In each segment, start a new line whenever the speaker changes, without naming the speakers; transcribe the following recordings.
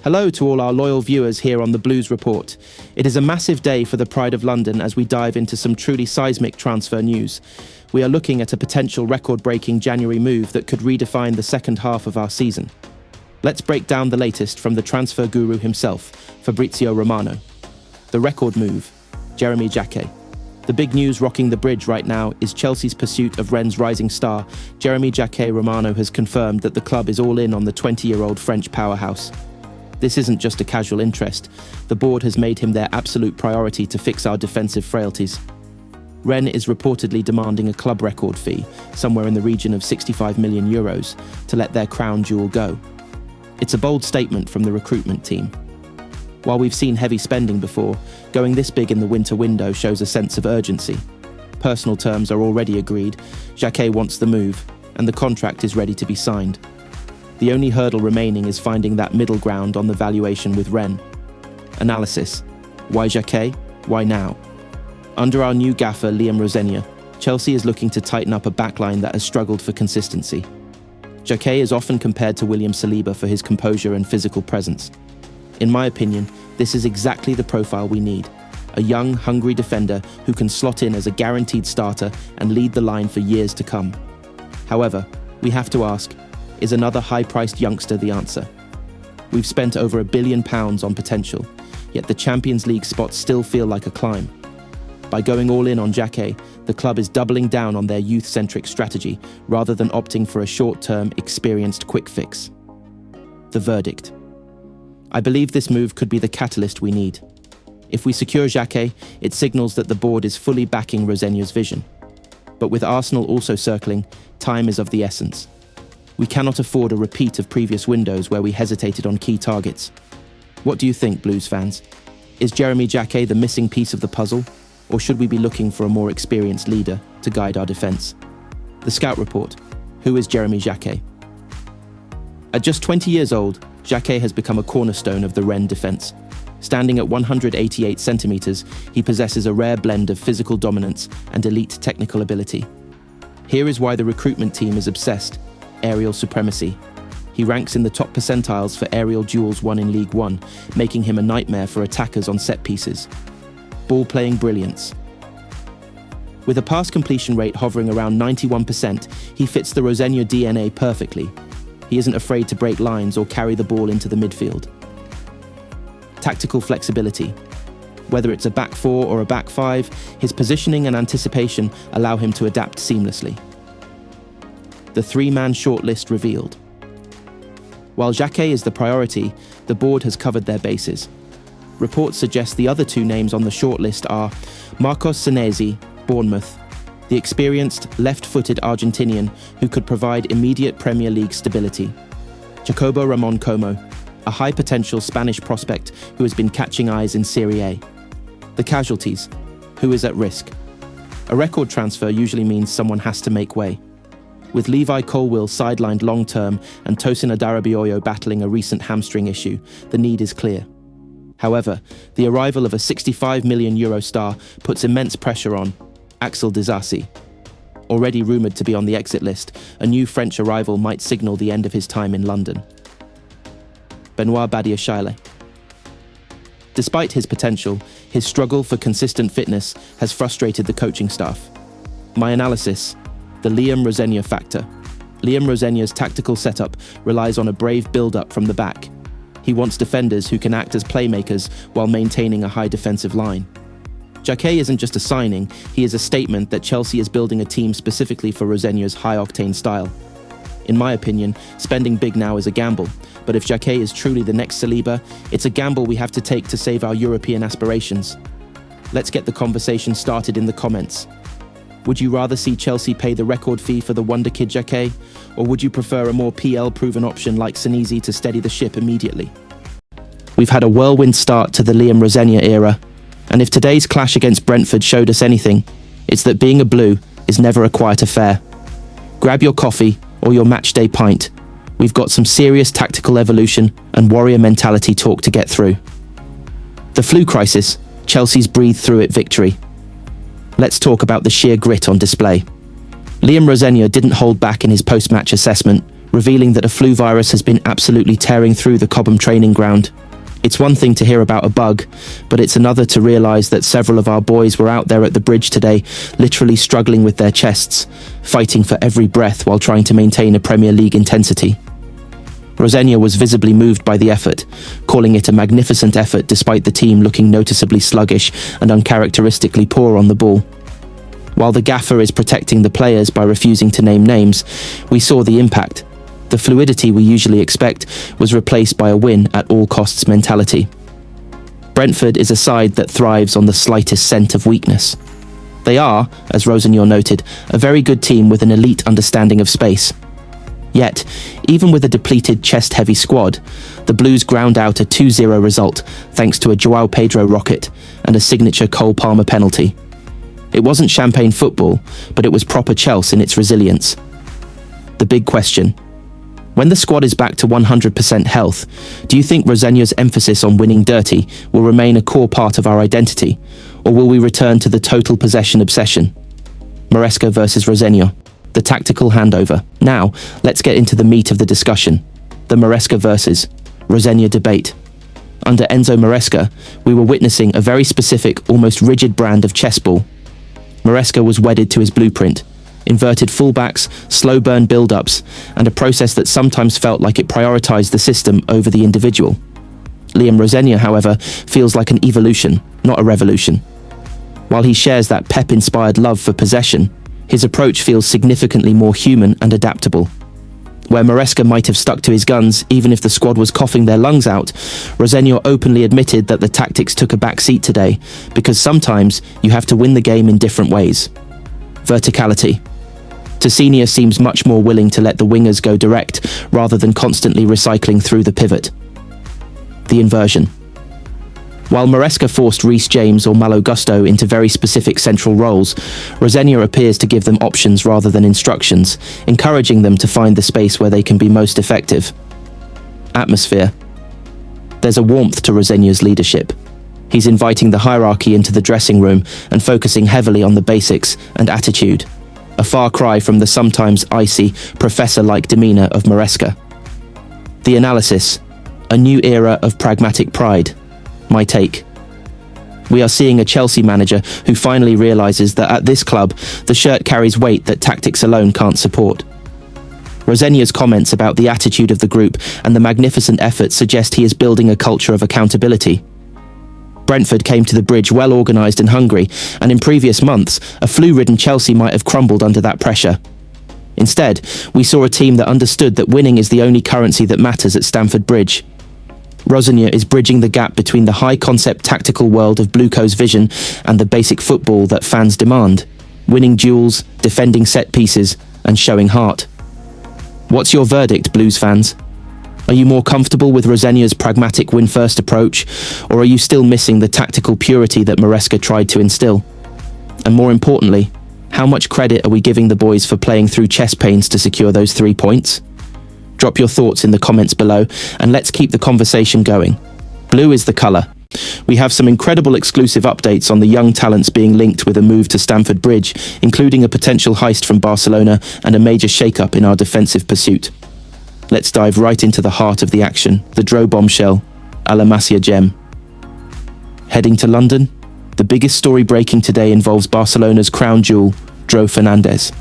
Hello to all our loyal viewers here on the Blues Report. It is a massive day for the Pride of London as we dive into some truly seismic transfer news. We are looking at a potential record-breaking January move that could redefine the second half of our season. Let's break down the latest from the transfer guru himself, Fabrizio Romano. The record move, Jeremy Jacquet. The big news rocking the bridge right now is Chelsea's pursuit of Rennes' rising star. Jeremy Jacquet Romano has confirmed that the club is all in on the 20-year-old French powerhouse. This isn't just a casual interest. The board has made him their absolute priority to fix our defensive frailties. Rennes is reportedly demanding a club record fee, somewhere in the region of 65 million euros, to let their crown jewel go. It's a bold statement from the recruitment team. While we've seen heavy spending before, going this big in the winter window shows a sense of urgency. Personal terms are already agreed, Jacquet wants the move, and the contract is ready to be signed. The only hurdle remaining is finding that middle ground on the valuation with Rennes. Analysis. Why Jacquet? Why now? Under our new gaffer, Rosenior, Chelsea is looking to tighten up a backline that has struggled for consistency. Jacquet is often compared to William Saliba for his composure and physical presence. In my opinion, this is exactly the profile we need. A young, hungry defender who can slot in as a guaranteed starter and lead the line for years to come. However, we have to ask, is another high-priced youngster the answer? We've spent over £1 billion on potential, yet the Champions League spots still feel like a climb. By going all in on Jacquet, the club is doubling down on their youth-centric strategy rather than opting for a short-term, experienced quick fix. The verdict. I believe this move could be the catalyst we need. If we secure Jacquet, it signals that the board is fully backing Rosenior's vision. But with Arsenal also circling, time is of the essence. We cannot afford a repeat of previous windows where we hesitated on key targets. What do you think, Blues fans? Is Jeremy Jacquet the missing piece of the puzzle? Or should we be looking for a more experienced leader to guide our defence? The Scout Report. Who is Jeremy Jacquet? At just 20 years old, Jacquet has become a cornerstone of the Rennes defence. Standing at 188 centimetres, he possesses a rare blend of physical dominance and elite technical ability. Here is why the recruitment team is obsessed. Aerial supremacy. He ranks in the top percentiles for aerial duels won in League One, making him a nightmare for attackers on set pieces. Ball-playing brilliance. With a pass completion rate hovering around 91%, he fits the Rosenior DNA perfectly. He isn't afraid to break lines or carry the ball into the midfield. Tactical flexibility. Whether it's a back four or a back five, his positioning and anticipation allow him to adapt seamlessly. The three-man shortlist revealed. While Jacquet is the priority, the board has covered their bases. Reports suggest the other two names on the shortlist are Marcos Senesi, Bournemouth, the experienced left-footed Argentinian who could provide immediate Premier League stability, Jacobo Ramon Como, a high-potential Spanish prospect who has been catching eyes in Serie A. The casualties, who is at risk. A record transfer usually means someone has to make way. With Levi Colwill sidelined long-term and Tosin Adarabioyo battling a recent hamstring issue, the need is clear. However, the arrival of a €65 million star puts immense pressure on Axel Disasi. Already rumoured to be on the exit list, a new French arrival might signal the end of his time in London. Benoit Badiashile. Despite his potential, his struggle for consistent fitness has frustrated the coaching staff. My analysis: the Rosenior factor. Rosenior's tactical setup relies on a brave build-up from the back. He wants defenders who can act as playmakers while maintaining a high defensive line. Jacquet isn't just a signing, he is a statement that Chelsea is building a team specifically for Rosenior's high-octane style. In my opinion, spending big now is a gamble, but if Jacquet is truly the next Saliba, it's a gamble we have to take to save our European aspirations. Let's get the conversation started in the comments. Would you rather see Chelsea pay the record fee for the wonder kid Jacquet, or would you prefer a more PL-proven option like Senesi to steady the ship immediately? We've had a whirlwind start to the Rosenior era, and if today's clash against Brentford showed us anything, it's that being a Blue is never a quiet affair. Grab your coffee or your matchday pint. We've got some serious tactical evolution and warrior mentality talk to get through. The flu crisis, Chelsea's breathed through it victory. Let's talk about the sheer grit on display. Rosenior didn't hold back in his post-match assessment, revealing that a flu virus has been absolutely tearing through the Cobham training ground. It's one thing to hear about a bug, but it's another to realise that several of our boys were out there at the bridge today, literally struggling with their chests, fighting for every breath while trying to maintain a Premier League intensity. Rosenior was visibly moved by the effort, calling it a magnificent effort despite the team looking noticeably sluggish and uncharacteristically poor on the ball. While the gaffer is protecting the players by refusing to name names, we saw the impact. The fluidity we usually expect was replaced by a win at all costs mentality. Brentford is a side that thrives on the slightest scent of weakness. They are, as Rosenior noted, a very good team with an elite understanding of space. Yet, even with a depleted chest-heavy squad, the Blues ground out a 2-0 result thanks to a João Pedro rocket and a signature Cole Palmer penalty. It wasn't champagne football, but it was proper Chelsea in its resilience. The big question: when the squad is back to 100% health, do you think Rosenior's emphasis on winning dirty will remain a core part of our identity, or will we return to the total possession obsession? Maresca versus Rosenior. The tactical handover. Now, let's get into the meat of the discussion. The Maresca versus Rosenior debate. Under Enzo Maresca, we were witnessing a very specific, almost rigid brand of chessball. Maresca was wedded to his blueprint. Inverted fullbacks, slow burn build-ups, and a process that sometimes felt like it prioritized the system over the individual. Liam Rosenior, however, feels like an evolution, not a revolution. While he shares that Pep-inspired love for possession, his approach feels significantly more human and adaptable. Where Maresca might have stuck to his guns even if the squad was coughing their lungs out, Rosenior openly admitted that the tactics took a back seat today, because sometimes you have to win the game in different ways. Verticality. Senior seems much more willing to let the wingers go direct rather than constantly recycling through the pivot. The inversion. While Maresca forced Reece James or Malo Gusto into very specific central roles, Rosenior appears to give them options rather than instructions, encouraging them to find the space where they can be most effective. Atmosphere. There's a warmth to Rosenior's leadership. He's inviting the hierarchy into the dressing room and focusing heavily on the basics and attitude. A far cry from the sometimes icy, professor-like demeanour of Maresca. The analysis. A new era of pragmatic pride. My take. We are seeing a Chelsea manager who finally realises that at this club, the shirt carries weight that tactics alone can't support. Rosenior's comments about the attitude of the group and the magnificent effort suggest he is building a culture of accountability. Brentford came to the bridge well organised and hungry, and in previous months, a flu-ridden Chelsea might have crumbled under that pressure. Instead, we saw a team that understood that winning is the only currency that matters at Stamford Bridge. Rosenior is bridging the gap between the high-concept tactical world of Blueco's vision and the basic football that fans demand, winning duels, defending set pieces, and showing heart. What's your verdict, Blues fans? Are you more comfortable with Rosenior's pragmatic win-first approach, or are you still missing the tactical purity that Maresca tried to instill? And more importantly, how much credit are we giving the boys for playing through chest pains to secure those 3 points? Drop your thoughts in the comments below, and let's keep the conversation going. Blue is the colour. We have some incredible exclusive updates on the young talents being linked with a move to Stamford Bridge, including a potential heist from Barcelona and a major shake-up in our defensive pursuit. Let's dive right into the heart of the action, the Dro bombshell, a la Masia gem. Heading to London? The biggest story breaking today involves Barcelona's crown jewel, Dro Fernandez.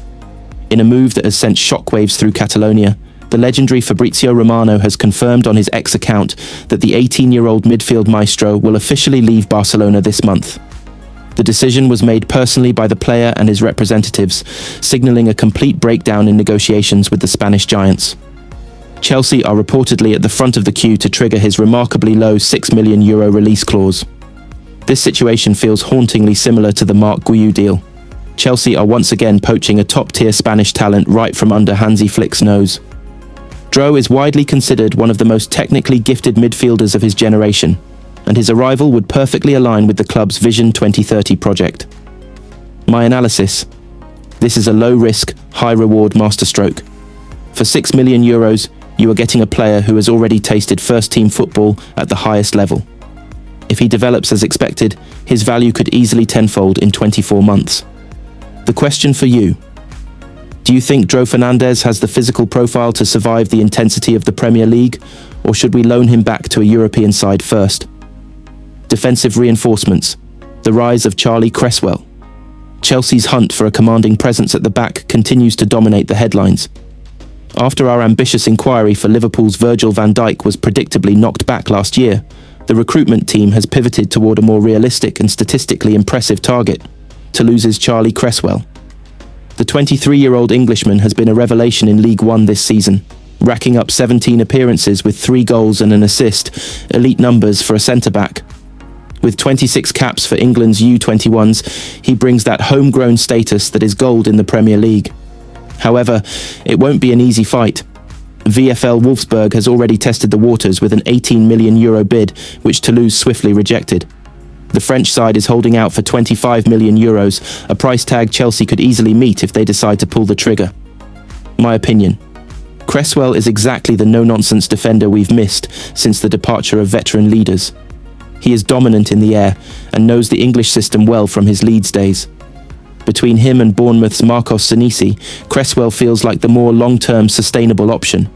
In a move that has sent shockwaves through Catalonia, the legendary Fabrizio Romano has confirmed on his X account that the 18-year-old midfield maestro will officially leave Barcelona this month. The decision was made personally by the player and his representatives, signalling a complete breakdown in negotiations with the Spanish giants. Chelsea are reportedly at the front of the queue to trigger his remarkably low €6 million release clause. This situation feels hauntingly similar to the Marc Guiu deal. Chelsea are once again poaching a top-tier Spanish talent right from under Hansi Flick's nose. Dro is widely considered one of the most technically gifted midfielders of his generation, and his arrival would perfectly align with the club's Vision 2030 project. My analysis: this is a low-risk, high-reward masterstroke. For €6 million, you are getting a player who has already tasted first-team football at the highest level. If he develops as expected, his value could easily tenfold in 24 months. The question for you: Do you think Dro Fernandez has the physical profile to survive the intensity of the Premier League, or should we loan him back to a European side first? Defensive reinforcements. The rise of Charlie Cresswell. Chelsea's hunt for a commanding presence at the back continues to dominate the headlines. After our ambitious inquiry for Liverpool's Virgil van Dijk was predictably knocked back last year, the recruitment team has pivoted toward a more realistic and statistically impressive target: Toulouse's Charlie Cresswell. The 23-year-old Englishman has been a revelation in League One this season, racking up 17 appearances with 3 goals and an assist, elite numbers for a centre-back. With 26 caps for England's U21s, he brings that homegrown status that is gold in the Premier League. However, it won't be an easy fight. VfL Wolfsburg has already tested the waters with an €18 million bid, which Toulouse swiftly rejected. The French side is holding out for €25 million, a price tag Chelsea could easily meet if they decide to pull the trigger. My opinion: Cresswell is exactly the no-nonsense defender we've missed since the departure of veteran leaders. He is dominant in the air and knows the English system well from his Leeds days. Between him and Bournemouth's Marcos Senesi, Cresswell feels like the more long-term sustainable option.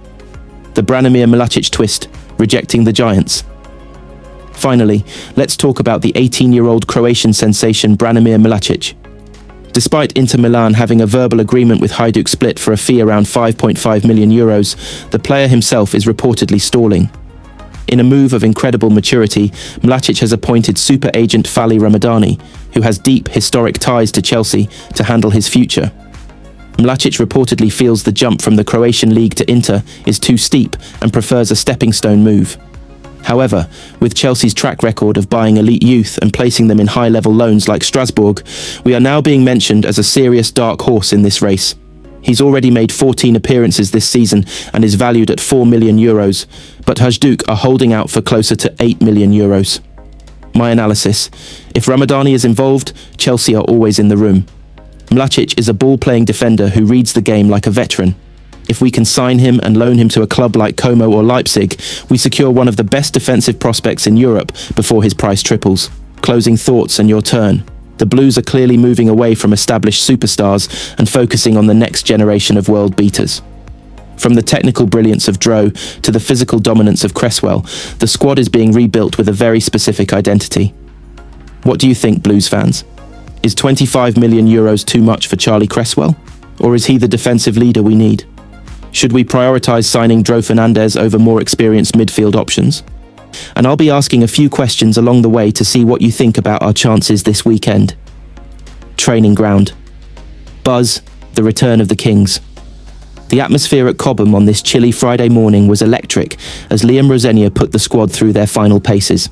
The Branimir Mladic twist, rejecting the Giants. Finally, let's talk about the 18-year-old Croatian sensation Branimir Mladic. Despite Inter Milan having a verbal agreement with Hajduk Split for a fee around €5.5 million, the player himself is reportedly stalling. In a move of incredible maturity, Mladic has appointed super agent Fali Ramadani, who has deep historic ties to Chelsea, to handle his future. Mladic reportedly feels the jump from the Croatian league to Inter is too steep and prefers a stepping stone move. However, with Chelsea's track record of buying elite youth and placing them in high-level loans like Strasbourg, we are now being mentioned as a serious dark horse in this race. He's already made 14 appearances this season and is valued at €4 million, but Hajduk are holding out for closer to €8 million. My analysis: if Ramadani is involved, Chelsea are always in the room. Mladic is a ball-playing defender who reads the game like a veteran. If we can sign him and loan him to a club like Como or Leipzig, we secure one of the best defensive prospects in Europe before his price triples. Closing thoughts and your turn. The Blues are clearly moving away from established superstars and focusing on the next generation of world beaters. From the technical brilliance of Dro to the physical dominance of Cresswell, the squad is being rebuilt with a very specific identity. What do you think, Blues fans? Is €25 million too much for Charlie Cresswell? Or is he the defensive leader we need? Should we prioritise signing Dro Fernandez over more experienced midfield options? And I'll be asking a few questions along the way to see what you think about our chances this weekend. Training ground. Buzz, the return of the Kings. The atmosphere at Cobham on this chilly Friday morning was electric as Rosenior put the squad through their final paces.